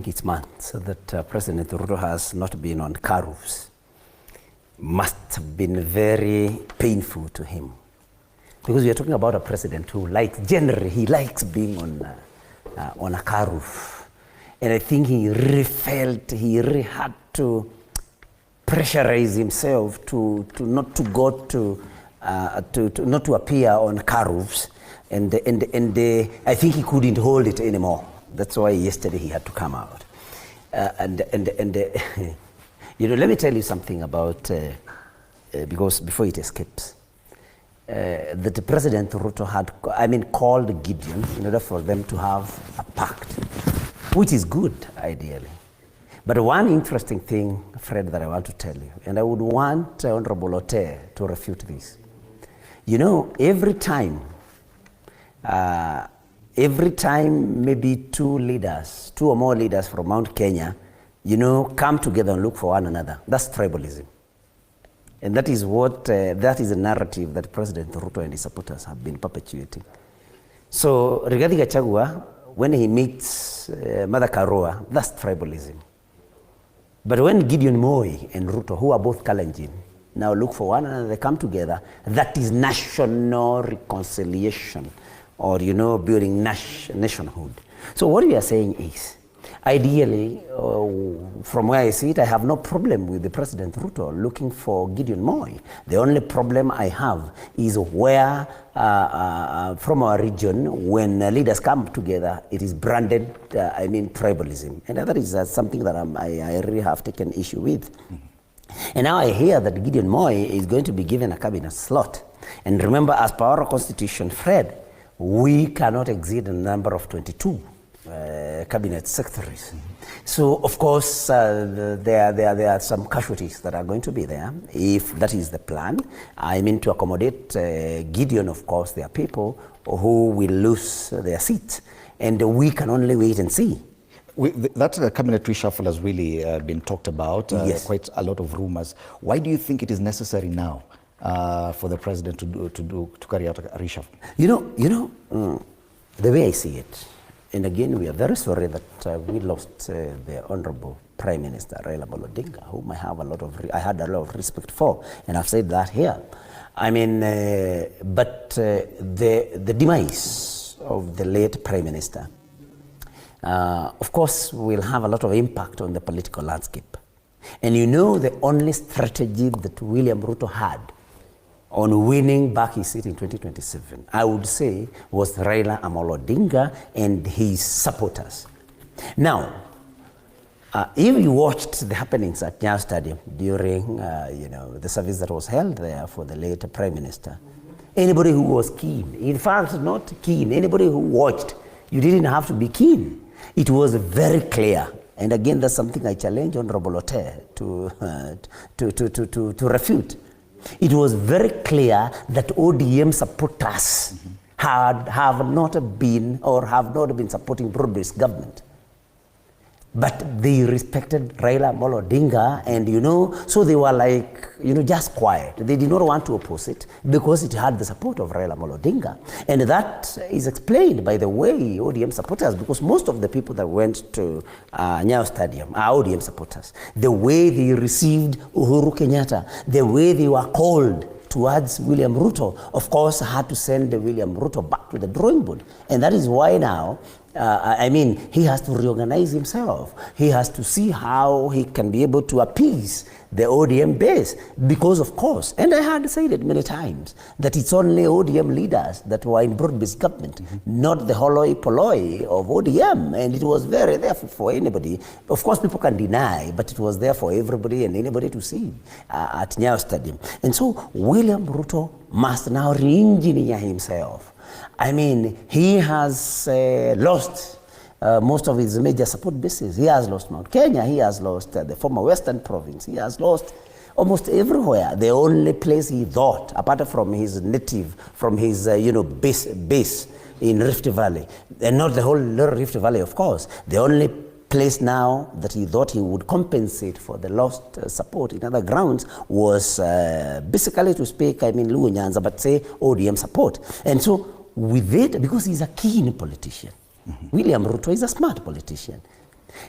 think it's months that President Ruto has not been on car roofs. Must have been very painful to him. Because we are talking about a president who likes, generally, he likes being on a car roof. And I think he really felt, he really had to pressurize himself to not to go to not to appear on car roofs. And I think he couldn't hold it anymore. That's why yesterday he had to come out. You know, let me tell you something about, because before it escapes, that the President Ruto had, called Gideon in order for them to have a pact, which is good, ideally. But one interesting thing, Fred, that I want to tell you, and I would want Honorable Ote to refute this. You know, every time maybe two or more leaders from Mount Kenya, you know, come together and look for one another. That's tribalism. And that is what, that is a narrative that President Ruto and his supporters have been perpetuating. So regarding Gachagua, when he meets Mother Karua, that's tribalism. But when Gideon Moi and Ruto, who are both Kalenjin, now look for one another, they come together, that is national reconciliation, or, you know, building nationhood. So what we are saying is, ideally, from where I see it, I have no problem with the President Ruto looking for Gideon Moi. The only problem I have is where, from our region, when leaders come together, it is branded, tribalism. And that is something that I really have taken issue with. And now I hear that Gideon Moi is going to be given a cabinet slot. And remember, as per our constitution, Fred, we cannot exceed a number of 22 cabinet secretaries. So, of course, there are some casualties that are going to be there, if that is the plan. To accommodate Gideon, of course, there are people who will lose their seats. And we can only wait and see. That cabinet reshuffle has really been talked about, yes. Quite a lot of rumors. Why do you think it is necessary now for the president to carry out a reshuffle? The way I see it, and again, we are very sorry that we lost the Honorable Prime Minister Raila Odinga, whom I had a lot of respect for, and I've said that here. But the demise of the late Prime Minister, of course, will have a lot of impact on the political landscape. And you know, the only strategy that William Ruto had on winning back his seat in 2027, I would say, was Raila Amolo Odinga and his supporters. Now, if you watched the happenings at Nyutu Stadium during, the service that was held there for the late Prime Minister, anybody who was keen, in fact, not keen, anybody who watched, you didn't have to be keen. It was very clear. And again, that's something I challenge Honorable Ote to refute. It was very clear that ODM supporters have not been supporting broad-based government. But they respected Raila Amolo Odinga, and so they were like, just quiet. They did not want to oppose it because it had the support of Raila Amolo Odinga. And that is explained by the way ODM supporters, because most of the people that went to Nyutu Stadium are ODM supporters. The way they received Uhuru Kenyatta, the way they were called towards William Ruto, of course, had to send William Ruto back to the drawing board. And that is why now, he has to reorganize himself. He has to see how he can be able to appease the ODM base. Because, of course, and I had said it many times, that it's only ODM leaders that were in broad-based government, not the holloi polloi of ODM. And it was very there for anybody. Of course, people can deny, but it was there for everybody and anybody to see at Nyutu Stadium. And so William Ruto must now re-engineer himself. He has lost most of his major support bases. He has lost Mount Kenya, he has lost the former Western Province, he has lost almost everywhere. The only place he thought, apart from his native, from his base in Rift Valley, and not the whole Rift Valley, of course, the only place now that he thought he would compensate for the lost support in other grounds was basically, to speak, Luo Nyanza, but say ODM support. And so with it, because he's a keen politician, William Ruto is a smart politician.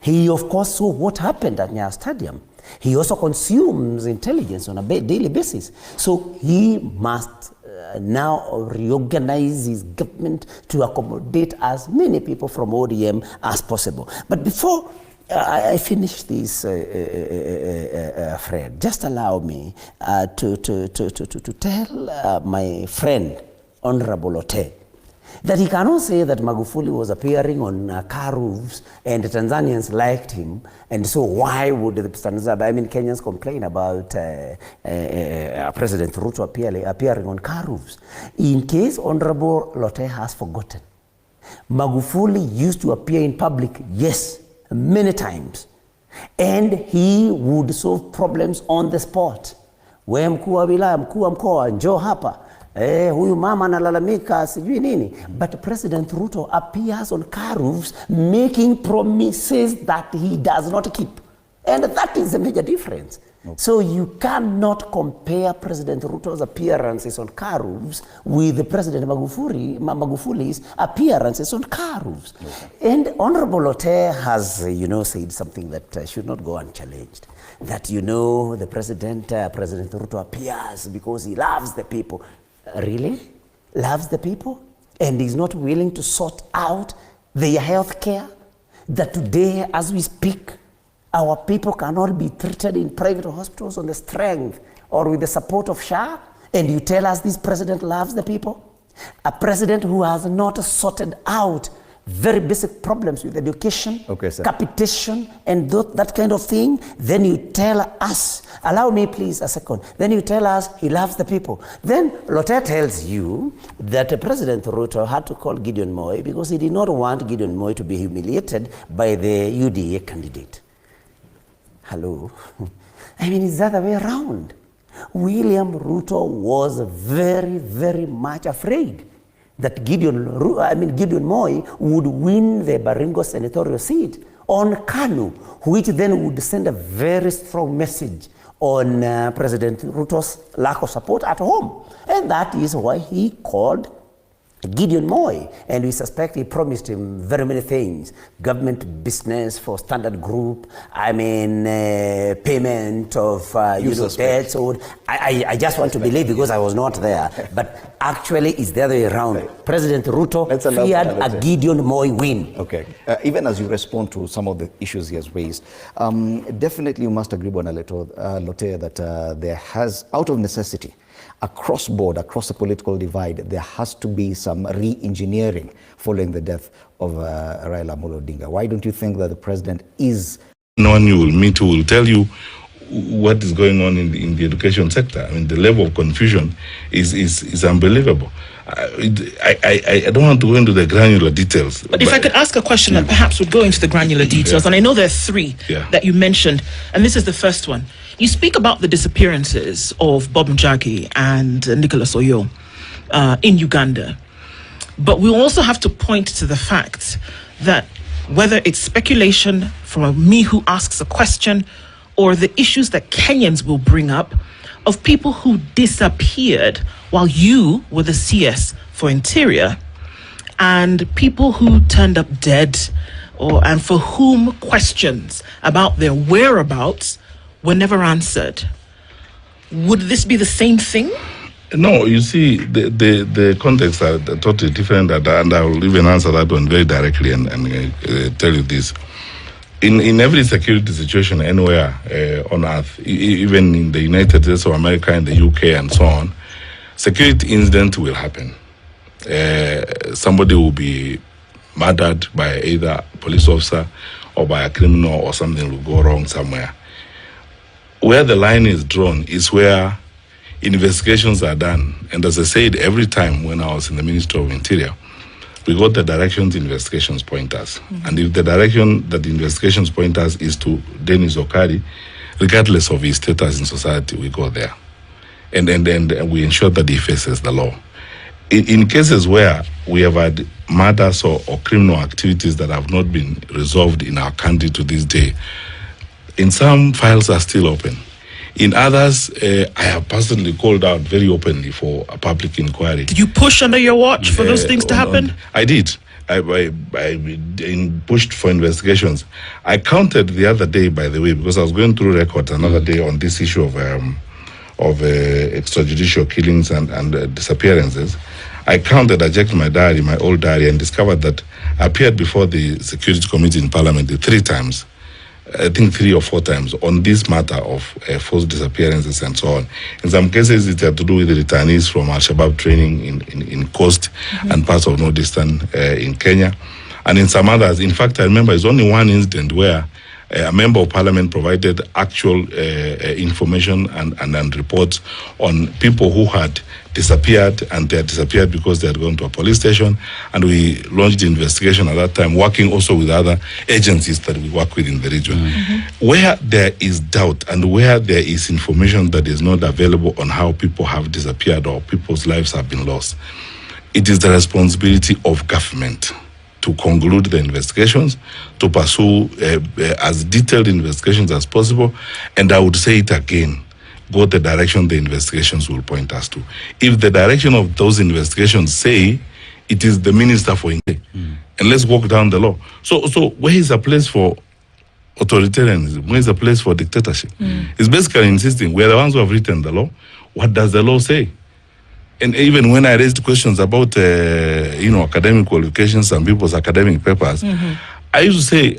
He, of course, saw what happened at Nyayo Stadium. He also consumes intelligence on a daily basis. So he must now reorganize his government to accommodate as many people from ODM as possible. But before I finish this, Fred, just allow me to tell my friend, Honorable Ote, that he cannot say that Magufuli was appearing on car roofs and the Tanzanians liked him, and so why would the Kenyans complain about President Ruto appearing on car roofs? In case Honorable Lote has forgotten, Magufuli used to appear in public, yes, many times, and he would solve problems on the spot. We mkuu wa wilaya, mkuu wa mkoa, njoo hapa. Huyu mama analalamika sijui nini. But President Ruto appears on car roofs making promises that he does not keep. And that is a major difference. Okay. So you cannot compare President Ruto's appearances on car roofs with President Magufuli's appearances on car roofs. Okay. And Honorable Ote has, said something that should not go unchallenged. That, the President Ruto appears because he loves the people. Really? Loves the people? And is not willing to sort out their health care? That today, as we speak, our people cannot be treated in private hospitals on the strength or with the support of SHA? And you tell us this president loves the people? A president who has not sorted out very basic problems with education, capitation, and that kind of thing, then you tell us, allow me please a second, then you tell us he loves the people. Then Lotte tells you that President Ruto had to call Gideon Moi because he did not want Gideon Moi to be humiliated by the UDA candidate. Hello? I mean, it's the other way around. William Ruto was very, very much afraid that Gideon Moi would win the Baringo senatorial seat on Kanu, which then would send a very strong message on President Ruto's lack of support at home. And that is why he called Gideon Moi, and we suspect he promised him very many things. Government business for Standard Group, payment of debts. I just want to believe because I was not there. But actually it's the other way around. President Ruto feared a Gideon Moi win. Okay. Even as you respond to some of the issues he has raised, definitely you must agree, Lotte, that there has, out of necessity, across the political divide, there has to be some re-engineering following the death of Raila Amolo Odinga. Why don't you think that the president is... No one you will meet who will tell you what is going on in the education sector. I mean, the level of confusion is unbelievable. I don't want to go into the granular details. But if I could ask a question that perhaps would go into the granular details, and I know there are three that you mentioned, and this is the first one. You speak about the disappearances of Bob Njagi and Nicholas Oyo in Uganda. But we also have to point to the fact that whether it's speculation from me who asks a question or the issues that Kenyans will bring up of people who disappeared while you were the CS for Interior, and people who turned up dead and for whom questions about their whereabouts were never answered. Would this be the same thing? No, you see, the contexts are totally different, and I will even answer that one very directly and tell you this. In every security situation anywhere on earth, even in the United States of America, in the UK and so on, security incident will happen. Somebody will be murdered by either a police officer or by a criminal, or something will go wrong somewhere. Where the line is drawn is where investigations are done. And as I said, every time when I was in the Ministry of Interior, we got the directions investigations point us. Mm-hmm. And if the direction that the investigations point us is to Dennis Okari, regardless of his status in society, we go there. And we ensure that he faces the law. In cases where we have had murders or criminal activities that have not been resolved in our country to this day, in some, files are still open. In others, I have personally called out very openly for a public inquiry. Did you push under your watch for those things to happen? I did. pushed for investigations. I counted the other day, by the way, because I was going through records another day on this issue of extrajudicial killings and disappearances. I counted, I checked my diary, my old diary, and discovered that I appeared before the Security Committee in Parliament 3 times. I think 3 or 4 times on this matter of forced disappearances and so on. In some cases, it had to do with the returnees from Al-Shabaab training in Coast and parts of Northeastern in Kenya. And in some others, in fact, I remember it's only one incident where a member of parliament provided actual information and reports on people who had disappeared, and they had disappeared because they had gone to a police station, and we launched the investigation at that time, working also with other agencies that we work with in the region. Where there is doubt and where there is information that is not available on how people have disappeared or people's lives have been lost, it is the responsibility of government to conclude the investigations, to pursue as detailed investigations as possible, and I would say it again, go the direction the investigations will point us to. If the direction of those investigations say it is the minister for India, and let's walk down the law. So where is a place for authoritarianism? Where is a place for dictatorship? It's basically insisting, we are the ones who have written the law. What does the law say? And even when I raised questions about, academic qualifications, some people's academic papers, I used to say,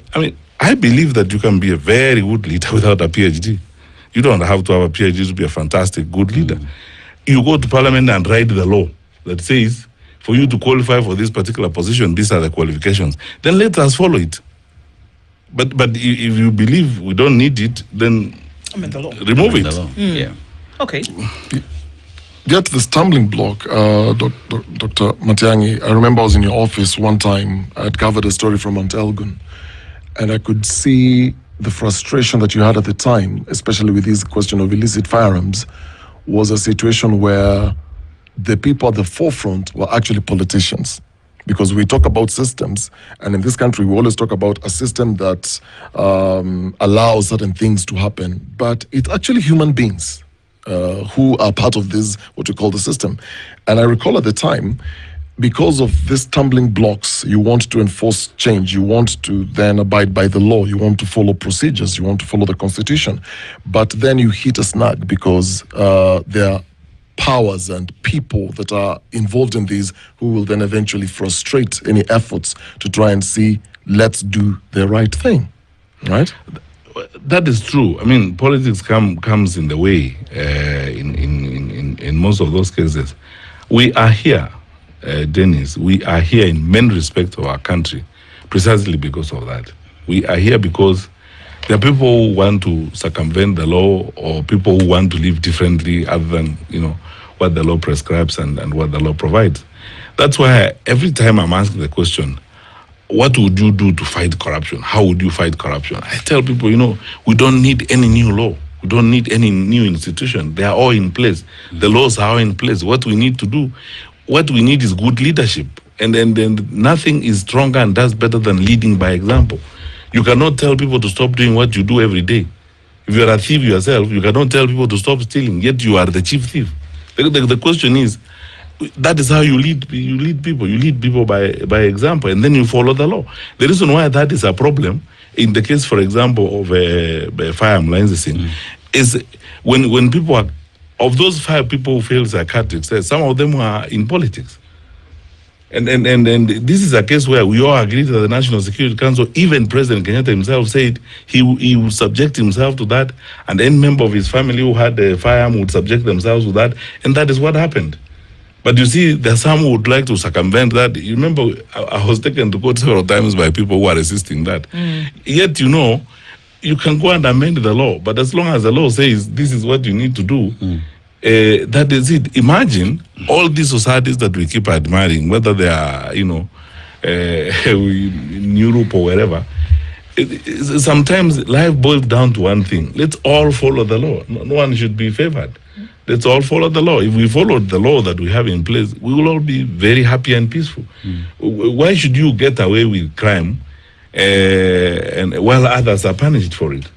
I believe that you can be a very good leader without a PhD. You don't have to have a PhD to be a fantastic, good leader. You go to parliament and write the law that says, for you to qualify for this particular position, these are the qualifications. Then let us follow it. But if you believe we don't need it, then the law. Remove it. Yeah. Okay. Yet the stumbling block, Dr. Matiang'i, I remember I was in your office one time. I had covered a story from Mount Elgon, and I could see the frustration that you had at the time, especially with this question of illicit firearms, was a situation where the people at the forefront were actually politicians. Because we talk about systems, and in this country we always talk about a system that allows certain things to happen, but it's actually human beings who are part of this, what we call the system. And I recall at the time, because of these stumbling blocks, you want to enforce change, you want to then abide by the law, you want to follow procedures, you want to follow the constitution, but then you hit a snag because there are powers and people that are involved in these who will then eventually frustrate any efforts to try and see, let's do the right thing, right? That is true. Politics comes in the way in most of those cases. We are here, Dennis, we are here in many respects of our country precisely because of that. We are here because there are people who want to circumvent the law, or people who want to live differently other than, what the law prescribes and what the law provides. That's why every time I'm asked the question, what would you do to fight corruption? How would you fight corruption? I tell people, we don't need any new law. We don't need any new institution. They are all in place. The laws are all in place. What we need to do, what we need is good leadership. And then nothing is stronger and does better than leading by example. You cannot tell people to stop doing what you do every day. If you are a thief yourself, you cannot tell people to stop stealing, yet you are the chief thief. The question is, that is how you lead people. You lead people by example, and then you follow the law. The reason why that is a problem, in the case, for example, of firearm licensing, is when people are, of those 5 people who failed psychiatric tests, some of them are in politics. And this is a case where we all agree that the National Security Council, even President Kenyatta himself said he would subject himself to that, and any member of his family who had a firearm would subject themselves to that, and that is what happened. But you see, there are some who would like to circumvent that. You remember, I was taken to court several times by people who are resisting that. Yet, you can go and amend the law, but as long as the law says this is what you need to do, that is it. Imagine all these societies that we keep admiring, whether they are, in Europe or wherever. Sometimes life boils down to one thing. Let's all follow the law. No one should be favored. Let's all follow the law. If we follow the law that we have in place, we will all be very happy and peaceful. Why should you get away with crime and while others are punished for it?